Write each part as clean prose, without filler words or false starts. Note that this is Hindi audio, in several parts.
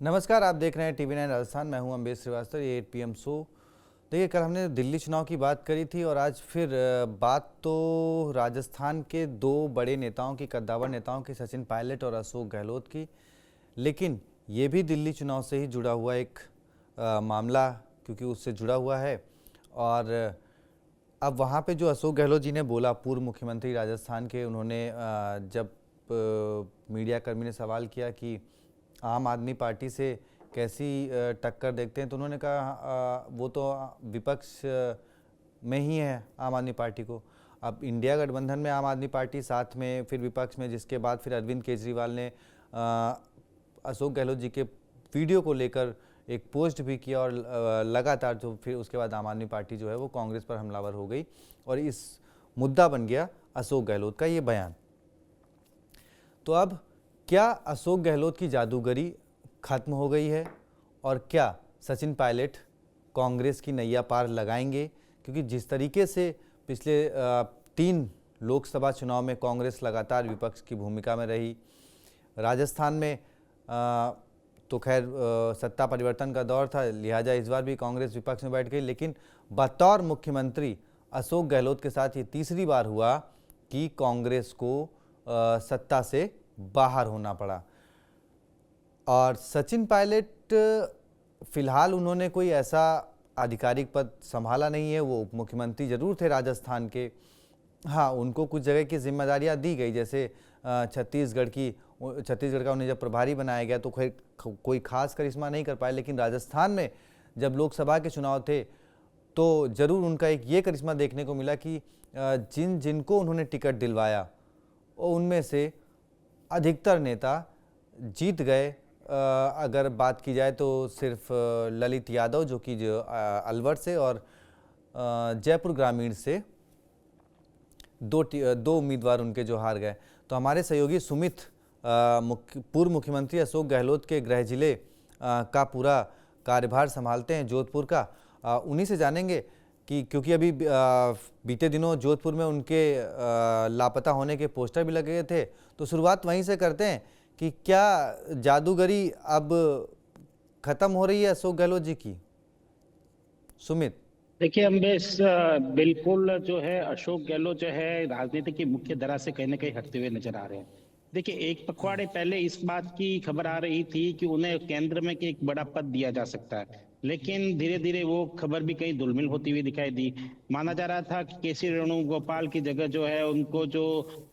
नमस्कार, आप देख रहे हैं टीवी 9 राजस्थान। मैं हूं अम्बेश श्रीवास्तव। ये 8 PM शो। देखिए, कल हमने दिल्ली चुनाव की बात करी थी और आज फिर बात तो राजस्थान के दो बड़े नेताओं की, कद्दावर नेताओं की, सचिन पायलट और अशोक गहलोत की। लेकिन ये भी दिल्ली चुनाव से ही जुड़ा हुआ एक मामला, क्योंकि उससे जुड़ा हुआ है। और अब वहाँ पे जो अशोक गहलोत जी ने बोला, पूर्व मुख्यमंत्री राजस्थान के, उन्होंने जब मीडिया कर्मी ने सवाल किया कि आम आदमी पार्टी से कैसी टक्कर देखते हैं, तो उन्होंने कहा वो तो विपक्ष में ही है आम आदमी पार्टी को। अब इंडिया गठबंधन में आम आदमी पार्टी साथ में, फिर विपक्ष में, जिसके बाद फिर अरविंद केजरीवाल ने अशोक गहलोत जी के वीडियो को लेकर एक पोस्ट भी किया और लगातार जो फिर उसके बाद आम आदमी पार्टी जो है वो कांग्रेस पर हमलावर हो गई और इस मुद्दा बन गया अशोक गहलोत का ये बयान। तो अब क्या अशोक गहलोत की जादूगरी खत्म हो गई है और क्या सचिन पायलट कांग्रेस की नैया पार लगाएंगे? क्योंकि जिस तरीके से पिछले 3 लोकसभा चुनाव में कांग्रेस लगातार विपक्ष की भूमिका में रही, राजस्थान में तो खैर सत्ता परिवर्तन का दौर था, लिहाजा इस बार भी कांग्रेस विपक्ष में बैठ गई। लेकिन बतौर मुख्यमंत्री अशोक गहलोत के साथ ये तीसरी बार हुआ कि कांग्रेस को सत्ता से बाहर होना पड़ा। और सचिन पायलट फिलहाल उन्होंने कोई ऐसा आधिकारिक पद संभाला नहीं है। वो उप मुख्यमंत्री जरूर थे राजस्थान के। हाँ, उनको कुछ जगह की जिम्मेदारियां दी गई, जैसे छत्तीसगढ़ का उन्हें जब प्रभारी बनाया गया तो कोई खास करिश्मा नहीं कर पाए। लेकिन राजस्थान में जब लोकसभा के चुनाव थे तो जरूर उनका एक ये करिश्मा देखने को मिला कि जिनको उन्होंने टिकट दिलवाया उनमें से अधिकतर नेता जीत गए। अगर बात की जाए तो सिर्फ ललित यादव, जो कि अलवर से, और जयपुर ग्रामीण से दो उम्मीदवार उनके जो हार गए। तो हमारे सहयोगी सुमित पूर्व मुख्यमंत्री अशोक गहलोत के गृह जिले का पूरा कार्यभार संभालते हैं, जोधपुर का। उन्हीं से जानेंगे कि क्योंकि अभी बीते दिनों जोधपुर में उनके लापता होने के पोस्टर भी लगे थे, तो शुरुआत वहीं से करते हैं कि क्या जादूगरी अब खत्म हो रही है अशोक गहलोत जी की? सुमित। देखिए अम्बेश, बिल्कुल जो है अशोक गहलोत जो है राजनीति की मुख्य धारा से कहीं ना कहीं हटते हुए नजर आ रहे हैं। देखिए, एक पखवाड़े पहले इस बात की खबर आ रही थी कि उन्हें केंद्र में एक बड़ा पद दिया जा सकता है, लेकिन धीरे धीरे वो खबर भी कहीं धुलमिल होती हुई दिखाई दी। माना जा रहा था कि केसी वेणुगोपाल की जगह जो है उनको जो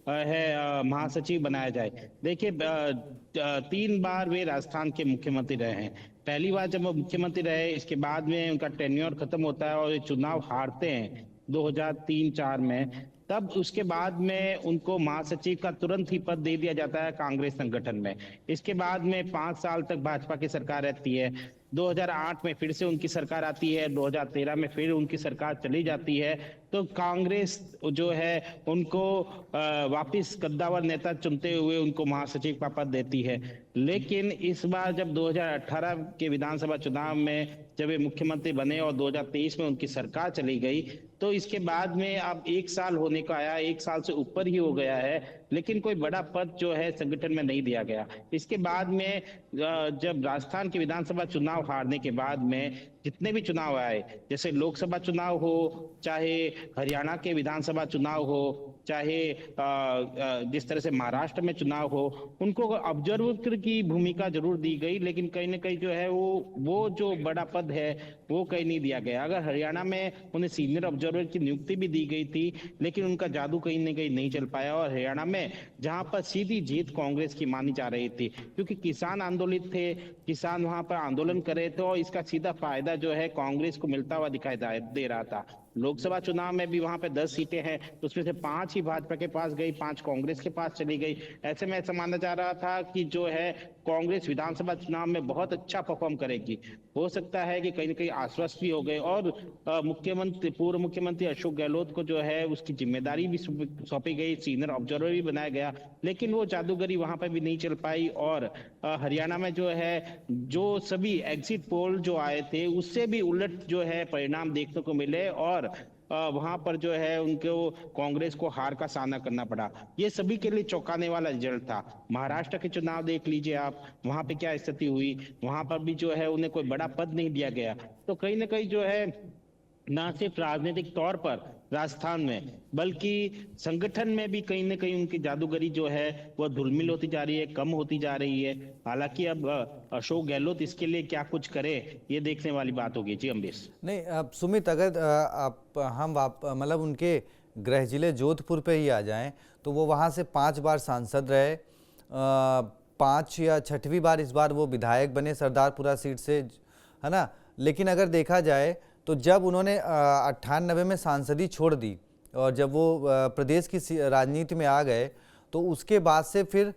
महासचिव बनाया जाए। देखिए, 3 बार वे राजस्थान के मुख्यमंत्री रहे हैं। पहली बार जब वो मुख्यमंत्री रहे, इसके बाद में उनका टेन्योर खत्म होता है और ये चुनाव हारते हैं 2003-4 में। तब उसके बाद में उनको महासचिव का तुरंत ही पद दे दिया जाता है कांग्रेस संगठन में। इसके बाद में 5 साल तक भाजपा की सरकार रहती है। 2008 में फिर से उनकी सरकार आती है, 2013 में फिर उनकी सरकार चली जाती है। तो कांग्रेस जो है उनको वापिस कद्दावर नेता चुनते हुए उनको महासचिव का पद देती है। लेकिन इस बार जब 2018 के विधानसभा चुनाव में जब वे मुख्यमंत्री बने और 2023 में उनकी सरकार चली गई, तो इसके बाद में अब 1 साल होने को आया, 1 साल से ऊपर ही हो गया है, लेकिन कोई बड़ा पद जो है संगठन में नहीं दिया गया। इसके बाद में जब राजस्थान के विधानसभा चुनाव हारने के बाद में जितने भी चुनाव आए, जैसे लोकसभा चुनाव हो, चाहे हरियाणा के विधानसभा चुनाव हो, चाहे जिस तरह से महाराष्ट्र में चुनाव हो, उनको ऑब्जर्वर की भूमिका जरूर दी गई, लेकिन कहीं ना कहीं जो है वो जो बड़ा पद है वो कहीं नहीं दिया गया। अगर हरियाणा में उन्हें सीनियर ऑब्जर्वर की नियुक्ति भी दी गई थी, लेकिन उनका जादू कहीं ना कहीं नहीं चल पाया। और हरियाणा में जहां पर सीधी जीत कांग्रेस की मानी जा रही थी, क्योंकि किसान आंदोलित थे, किसान वहां पर आंदोलन कर रहे थे और इसका सीधा फायदा जो है कांग्रेस को मिलता हुआ दिखाई दे रहा था। लोकसभा चुनाव में भी वहां पे 10 सीटें हैं, तो उसमें से 5 ही भाजपा के पास गई, 5 कांग्रेस के पास चली गई। ऐसे में ऐसा माना जा रहा था कि जो है कांग्रेस विधानसभा चुनाव में बहुत अच्छा परफॉर्म करेगी। हो सकता है कि कहीं ना कहीं आश्वस्त भी हो गए और पूर्व मुख्यमंत्री अशोक गहलोत को जो है उसकी जिम्मेदारी भी सौंपी गई, सीनियर ऑब्जर्वर भी बनाया गया, लेकिन वो जादूगरी वहां पर भी नहीं चल पाई। और हरियाणा में जो है जो सभी एग्जिट पोल जो आए थे उससे भी उलट जो है परिणाम देखने को मिले और वहां पर जो है उनको कांग्रेस को हार का सामना करना पड़ा। ये सभी के लिए चौंकाने वाला रिजल्ट था। महाराष्ट्र के चुनाव देख लीजिए आप, वहां पे क्या स्थिति हुई। वहां पर भी जो है उन्हें कोई बड़ा पद नहीं दिया गया। तो कहीं ना कहीं जो है ना सिर्फ राजनीतिक तौर पर राजस्थान में, बल्कि संगठन में भी कहीं ना कहीं उनकी जादूगरी जो है वह धुलमिल होती जा रही है, कम होती जा रही है। हालांकि अब अशोक गहलोत इसके लिए क्या कुछ करे, ये देखने वाली बात होगी। जी अमरीश। नहीं, अब सुमित, अगर आप हम मतलब उनके गृह जिले जोधपुर पे ही आ जाएं, तो वो वहाँ से 5 बार सांसद रहे, 5 या 6वीं बार इस बार वो विधायक बने सरदारपुरा सीट से, है ना। लेकिन अगर देखा जाए तो जब उन्होंने 98 में सांसदी छोड़ दी और जब वो प्रदेश की राजनीति में आ गए, तो उसके बाद से फिर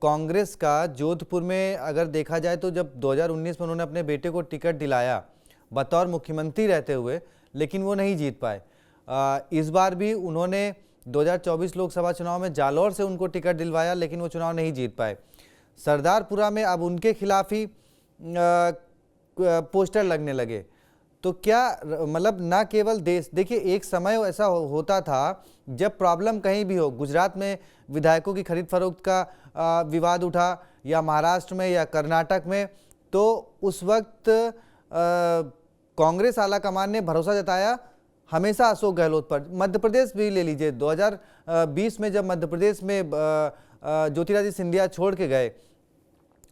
कांग्रेस का जोधपुर में अगर देखा जाए तो जब 2019 में उन्होंने अपने बेटे को टिकट दिलाया बतौर मुख्यमंत्री रहते हुए, लेकिन वो नहीं जीत पाए। इस बार भी उन्होंने 2024 लोकसभा चुनाव में जालौर से उनको टिकट दिलवाया, लेकिन वो चुनाव नहीं जीत पाए। सरदारपुरा में अब उनके खिलाफ ही पोस्टर लगने लगे। तो क्या मतलब ना केवल देश, देखिए एक समय ऐसा होता था जब प्रॉब्लम कहीं भी हो, गुजरात में विधायकों की खरीद फरोख्त का विवाद उठा, या महाराष्ट्र में या कर्नाटक में, तो उस वक्त कांग्रेस आला कमान ने भरोसा जताया हमेशा अशोक गहलोत पर। मध्य प्रदेश भी ले लीजिए, 2020 में जब मध्य प्रदेश में ज्योतिरादित्य सिंधिया छोड़ के गए,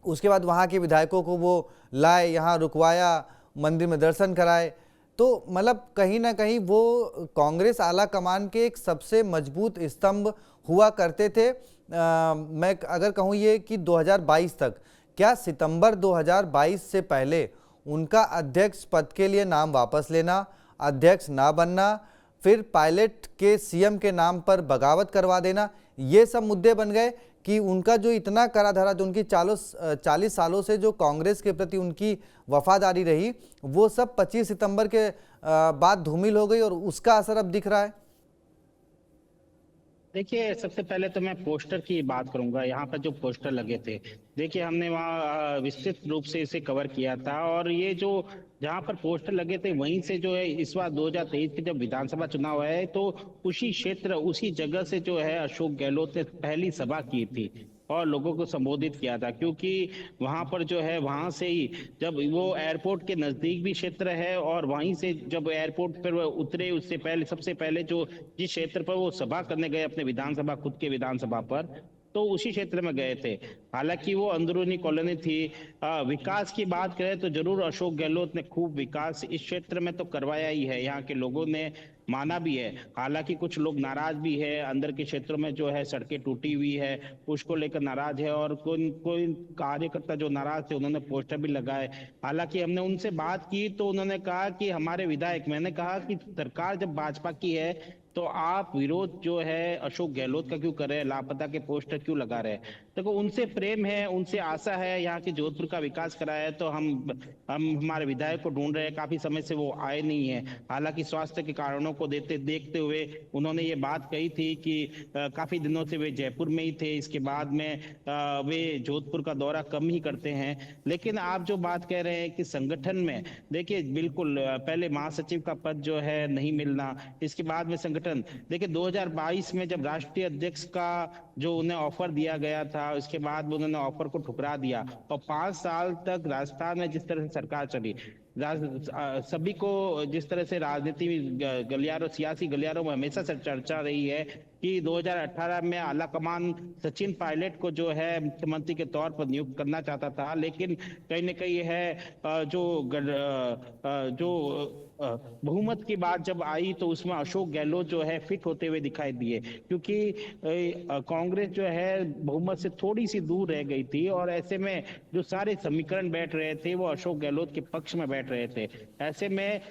उसके बाद वहाँ के विधायकों को वो लाए, यहाँ रुकवाया, मंदिर में दर्शन कराए। तो मतलब कहीं ना कहीं वो कांग्रेस आला कमान के एक सबसे मजबूत स्तंभ हुआ करते थे। मैं अगर कहूँ ये कि 2022 तक, क्या सितंबर 2022 से पहले उनका अध्यक्ष पद के लिए नाम वापस लेना, अध्यक्ष ना बनना, फिर पायलट के सीएम के नाम पर बगावत करवा देना, ये सब मुद्दे बन गए कि उनका जो इतना करा धरा, जो उनकी 40 सालों से जो कांग्रेस के प्रति उनकी वफादारी रही, वो सब 25 सितंबर के बाद धूमिल हो गई और उसका असर अब दिख रहा है। देखिए, सबसे पहले तो मैं पोस्टर की बात करूंगा। यहाँ पर जो पोस्टर लगे थे, देखिए हमने वहाँ विस्तृत रूप से इसे कवर किया था, और ये जो जहाँ पर पोस्टर लगे थे वहीं से जो है इस बार 2023 के जब विधानसभा चुनाव है, तो उसी क्षेत्र उसी जगह से जो है अशोक गहलोत ने पहली सभा की थी और लोगों को संबोधित किया था। क्योंकि वहां पर जो है वहां से ही जब वो एयरपोर्ट के नजदीक भी क्षेत्र है, और वहीं से जब एयरपोर्ट पर वो उतरे उससे पहले सबसे पहले जो जिस क्षेत्र पर वो सभा करने गए अपने विधानसभा, खुद के विधानसभा पर, तो उसी क्षेत्र में गए थे। हालांकि वो अंदरूनी कॉलोनी थी। विकास की बात करें तो जरूर अशोक गहलोत ने खूब विकास इस क्षेत्र में तो करवाया ही है, यहाँ के लोगों ने माना भी है। हालांकि कुछ लोग नाराज भी है, अंदर के क्षेत्रों में जो है सड़कें टूटी हुई है, उसको लेकर नाराज है, और कोई कोई कार्यकर्ता जो नाराज थे उन्होंने पोस्टर भी लगाए। हालांकि हमने उनसे बात की तो उन्होंने कहा कि हमारे विधायक, मैंने कहा कि सरकार जब भाजपा की है तो आप विरोध जो है अशोक गहलोत का क्यों कर रहे हैं, लापता के पोस्टर क्यों लगा रहे हैं। देखो, उनसे प्रेम है, उनसे आशा है यहाँ के जोधपुर का विकास कराया है, तो हम हमारे विधायक को ढूंढ रहे हैं। काफी समय से वो आए नहीं है। हालांकि स्वास्थ्य के कारणों को देखते हुए उन्होंने ये बात कही थी कि काफी दिनों से वे जयपुर में ही थे, इसके बाद में वे जोधपुर का दौरा कम ही करते हैं। लेकिन आप जो बात कह रहे हैं कि संगठन में, देखिए बिल्कुल पहले महासचिव का पद जो है नहीं मिलना, इसके बाद में संगठन, देखिए 2022 में जब राष्ट्रीय अध्यक्ष का जो उन्हें ऑफर दिया गया था, उसके बाद उन्होंने ऑफर को ठुकरा दिया, और 5 साल तक राजस्थान में जिस तरह से सरकार चली, सभी को जिस तरह से राजनीति गलियारों, सियासी गलियारों में हमेशा से चर्चा रही है कि 2018 में आला कमान सचिन पायलट को जो है मुख्यमंत्री के तौर पर नियुक्त करना चाहता था। लेकिन कहीं न कहीं है जो बहुमत की बात जब आई तो उसमें अशोक गहलोत जो है फिट होते हुए दिखाई दिए, क्योंकि कांग्रेस जो है बहुमत से थोड़ी सी दूर रह गई थी, और ऐसे में जो सारे समीकरण बैठ रहे थे वो अशोक गहलोत के पक्ष में बैठ रहे थे। ऐसे में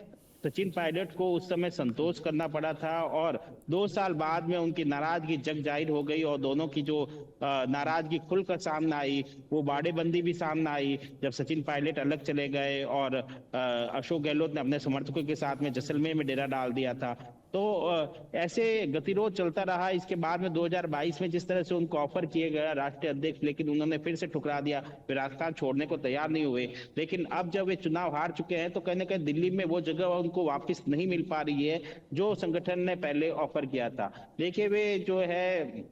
सचिन पायलट को उस समय संतोष करना पड़ा था, और 2 साल बाद में उनकी नाराजगी जग जाहिर हो गई, और दोनों की जो नाराजगी खुलकर सामने आई, वो बाड़ेबंदी भी सामने आई जब सचिन पायलट अलग चले गए और अशोक गहलोत ने अपने समर्थकों के साथ में जैसलमेर में डेरा डाल दिया था। तो ऐसे गतिरोध चलता रहा। इसके बाद में 2022 में जिस तरह से उनको ऑफर किया गया राष्ट्रीय अध्यक्ष, लेकिन उन्होंने फिर से ठुकरा दिया, फिर राजस्थान छोड़ने को तैयार नहीं हुए। लेकिन अब जब वे चुनाव हार चुके हैं तो कहीं ना कहीं दिल्ली में वो जगह उनको वापस नहीं मिल पा रही है जो संगठन ने पहले ऑफर किया था। देखिए, वे जो है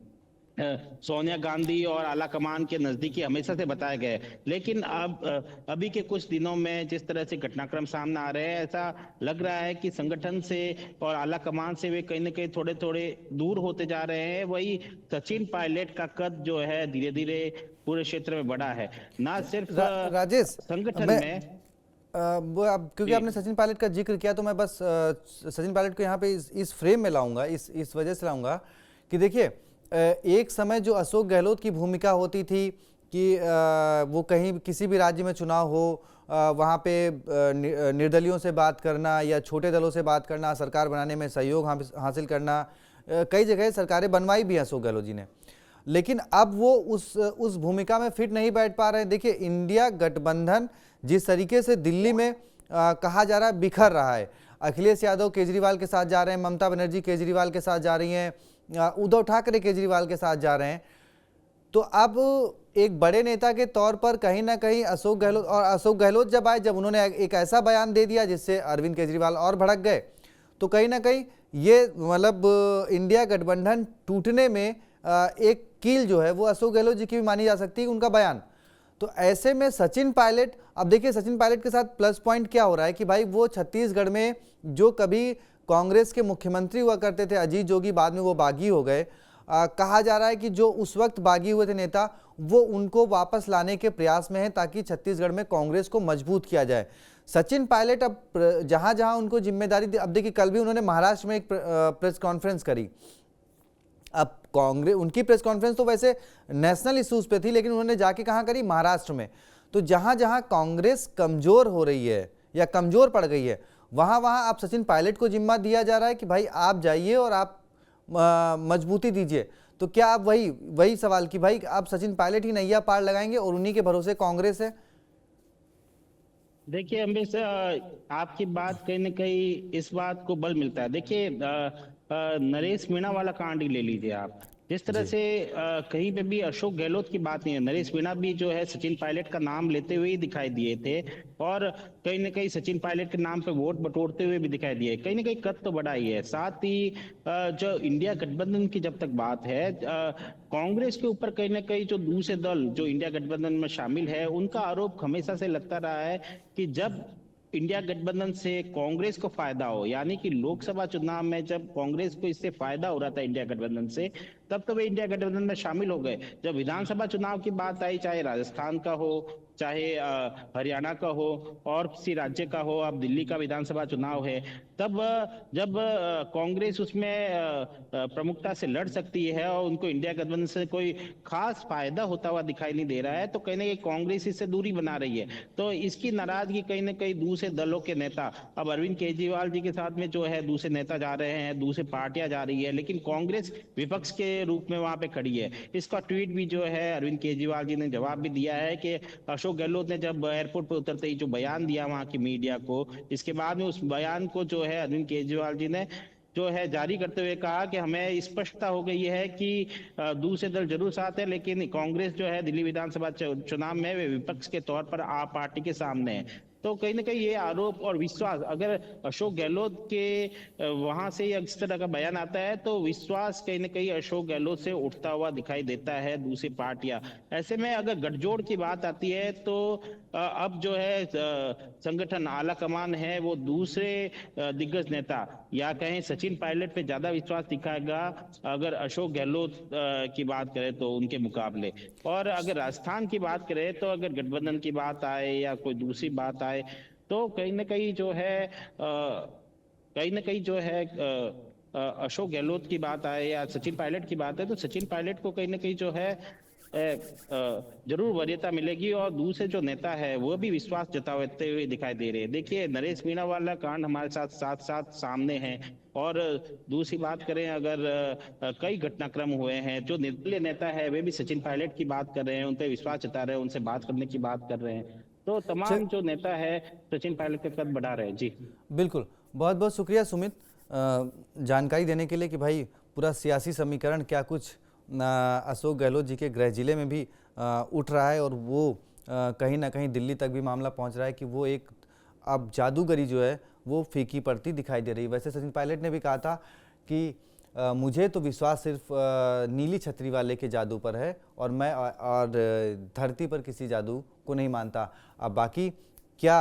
सोनिया गांधी और आला कमान के नजदीकी हमेशा से बताया गया है, लेकिन अब अभी के कुछ दिनों में जिस तरह से घटनाक्रम सामने आ रहे हैं, ऐसा लग रहा है कि संगठन से और आला कमान से वे कहीं ना कहीं थोड़े थोड़े दूर होते जा रहे हैं। वही सचिन पायलट का कद जो है धीरे धीरे पूरे क्षेत्र में बढ़ा है, ना सिर्फ राजेश, संगठन मैं में। वो अब क्योंकि जी आपने सचिन पायलट का जिक्र किया तो मैं बस सचिन पायलट को यहाँ पे इस फ्रेम में लाऊंगा, इस वजह से लाऊंगा कि देखिए, एक समय जो अशोक गहलोत की भूमिका होती थी कि वो कहीं किसी भी राज्य में चुनाव हो, वहाँ पे निर्दलियों से बात करना या छोटे दलों से बात करना, सरकार बनाने में सहयोग हासिल करना, कई जगह सरकारें बनवाई भी हैं अशोक गहलोत जी ने। लेकिन अब वो उस भूमिका में फिट नहीं बैठ पा रहे हैं। देखिए, इंडिया गठबंधन जिस तरीके से दिल्ली में कहा जा रहा है बिखर रहा है, अखिलेश यादव केजरीवाल के साथ जा रहे हैं, ममता बनर्जी केजरीवाल के साथ जा रही हैं, उद्धव ठाकरे केजरीवाल के साथ जा रहे हैं, तो अब एक बड़े नेता के तौर पर कहीं ना कहीं अशोक गहलोत जब आए, जब उन्होंने एक ऐसा बयान दे दिया जिससे अरविंद केजरीवाल और भड़क गए, तो कहीं ना कहीं ये मतलब इंडिया गठबंधन टूटने में एक कील जो है वो अशोक गहलोत जी की भी मानी जा सकती है, उनका बयान। तो ऐसे में सचिन पायलट, अब देखिए सचिन पायलट के साथ प्लस पॉइंट क्या हो रहा है कि भाई वो छत्तीसगढ़ में जो कभी कांग्रेस के मुख्यमंत्री हुआ करते थे अजीत जोगी, बाद में वो बागी हो गए, कहा जा रहा है कि जो उस वक्त बागी हुए थे नेता, वो उनको वापस लाने के प्रयास में है ताकि छत्तीसगढ़ में कांग्रेस को मजबूत किया जाए। सचिन पायलट अब जहां जहां उनको जिम्मेदारी दी, अब देखिए कल भी उन्होंने महाराष्ट्र में एक प्रेस कॉन्फ्रेंस करी। अब कांग्रेस, उनकी प्रेस कॉन्फ्रेंस तो वैसे नेशनल इश्यूज पे थी, लेकिन उन्होंने जाके कहां करी, महाराष्ट्र में। तो जहां जहां कांग्रेस कमजोर हो रही है या कमजोर पड़ गई है, वहां वहां आप सचिन पायलट को जिम्मा दिया जा रहा है कि भाई आप जाइए और आप मजबूती दीजिए। तो क्या आप वही सवाल कि भाई आप सचिन पायलट ही नैया पार लगाएंगे और उन्हीं के भरोसे कांग्रेस है? देखिए अम्बेश, आपकी बात कहीं ना कहीं इस बात को बल मिलता है। देखिए, नरेश मीणा वाला कांड ही ले लीजिए आप। जिस तरह जी से कहीं पे भी अशोक गहलोत की बात नहीं है, नरेश मीणा भी जो है सचिन पायलट का नाम लेते हुए ही दिखाई दिए थे, और कहीं ना कहीं सचिन पायलट के नाम पे वोट बटोरते हुए भी दिखाई दिए। कहीं ना कहीं कद तो बढ़ा ही है। साथ ही जो इंडिया गठबंधन की जब तक बात है, कांग्रेस के ऊपर कहीं ना कहीं जो दूसरे दल जो इंडिया गठबंधन में शामिल है, उनका आरोप हमेशा से लगता रहा है कि जब इंडिया गठबंधन से कांग्रेस को फायदा हो, यानी कि लोकसभा चुनाव में जब कांग्रेस को इससे फायदा हो रहा था इंडिया गठबंधन से, तब तो वे इंडिया गठबंधन में शामिल हो गए। जब विधानसभा चुनाव की बात आई, चाहे राजस्थान का हो, चाहे हरियाणा का हो, और किसी राज्य का हो, अब दिल्ली का विधानसभा चुनाव है, तब जब कांग्रेस उसमें प्रमुखता से लड़ सकती है और उनको इंडिया गठबंधन से कोई खास फायदा होता हुआ दिखाई नहीं दे रहा है, तो कहीं ना कहीं कांग्रेस इससे दूरी बना रही है। तो इसकी नाराजगी कहीं ना कहीं दूसरे दलों के नेता, अब अरविंद केजरीवाल जी के साथ में जो है दूसरे नेता जा रहे हैं, दूसरे पार्टियां जा रही है, लेकिन कांग्रेस विपक्ष के रूप में वहां पे खड़ी है। इसका ट्वीट भी जो है अरविंद केजरीवाल जी ने जवाब भी दिया है कि अशोक गहलोत ने जब एयरपोर्ट पर उतरते ही जो बयान दिया वहां की मीडिया को, इसके बाद में उस बयान को जो है अरविंद केजरीवाल जी ने जो है जारी करते हुए कहा कि हमें स्पष्टता हो गई है कि दूसरे दल जरूर साथ है, लेकिन कांग्रेस जो है दिल्ली विधानसभा चुनाव में वे विपक्ष के तौर पर आप पार्टी के सामने है। तो कहीं ना कहीं ये आरोप और विश्वास, अगर अशोक गहलोत के वहां से इस तरह का बयान आता है, तो विश्वास कहीं ना कहीं अशोक गहलोत से उठता हुआ दिखाई देता है दूसरी पार्टियां। ऐसे में अगर गठजोड़ की बात आती है, तो अब जो है संगठन आला कमान है, वो दूसरे दिग्गज नेता या कहें सचिन पायलट पे ज्यादा विश्वास दिखाएगा अगर अशोक गहलोत की बात करें तो उनके मुकाबले। और अगर राजस्थान की बात करें, तो अगर गठबंधन की बात आए या कोई दूसरी बात आए, तो कहीं ना कहीं जो है अशोक गहलोत की बात आए या सचिन पायलट की बात है, तो सचिन पायलट को कहीं ना कहीं जो है जरूर वरीयता मिलेगी, और दूसरे जो नेता है वो भी विश्वास जताते हुए दिखाई दे रहे हैं। देखिए, नरेश मीणा वाला कांड हमारे साथ साथ सामने है, और दूसरी बात करें, अगर कई घटनाक्रम हुए हैं, जो निर्दलीय नेता है वे भी सचिन पायलट की बात कर रहे हैं, उन पर विश्वास जता रहे हैं, उनसे बात करने की बात कर रहे हैं। तो तमाम जो नेता है सचिन पायलट का कद बढ़ा रहे हैं। जी बिल्कुल, बहुत बहुत शुक्रिया सुमित। जानकारी देने के लिए कि भाई पूरा सियासी समीकरण क्या कुछ अशोक गहलोत जी के गृह जिले में भी उठ रहा है और वो कहीं ना कहीं दिल्ली तक भी मामला पहुंच रहा है कि वो एक अब जादूगरी जो है वो फीकी पड़ती दिखाई दे रही है। वैसे सचिन पायलट ने भी कहा था कि मुझे तो विश्वास सिर्फ नीली छतरी वाले के जादू पर है और मैं और धरती पर किसी जादू को नहीं मानता। अब बाकी क्या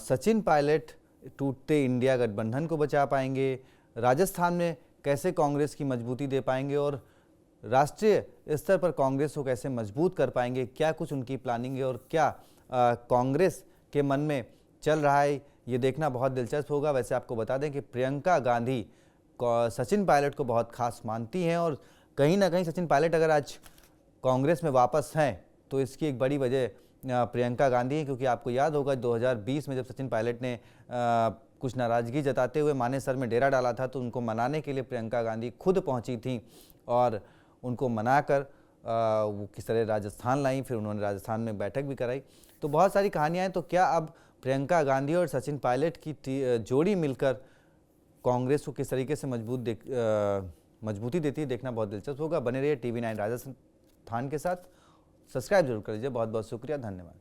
सचिन पायलट टूटते इंडिया गठबंधन को बचा पाएंगे, राजस्थान में कैसे कांग्रेस की मजबूती दे पाएंगे और राष्ट्रीय स्तर पर कांग्रेस को कैसे मजबूत कर पाएंगे, क्या कुछ उनकी प्लानिंग है और क्या कांग्रेस के मन में चल रहा है, ये देखना बहुत दिलचस्प होगा। वैसे आपको बता दें कि प्रियंका गांधी सचिन पायलट को बहुत खास मानती हैं और कहीं ना कहीं सचिन पायलट अगर आज कांग्रेस में वापस हैं तो इसकी एक बड़ी वजह प्रियंका गांधी है, क्योंकि आपको याद होगा 2020 में जब सचिन पायलट ने कुछ नाराज़गी जताते हुए मानेसर में डेरा डाला था तो उनको मनाने के लिए प्रियंका गांधी खुद पहुंची थी और उनको मनाकर वो किस तरह राजस्थान लाई, फिर उन्होंने राजस्थान में बैठक भी कराई। तो बहुत सारी कहानियाँ हैं। तो क्या अब प्रियंका गांधी और सचिन पायलट की जोड़ी मिलकर कांग्रेस को किस तरीके से मजबूती देती है, देखना बहुत दिलचस्प होगा। बने रहिए TV9 राजस्थान के साथ। सब्सक्राइब जरूर कर लीजिए। बहुत बहुत शुक्रिया, धन्यवाद।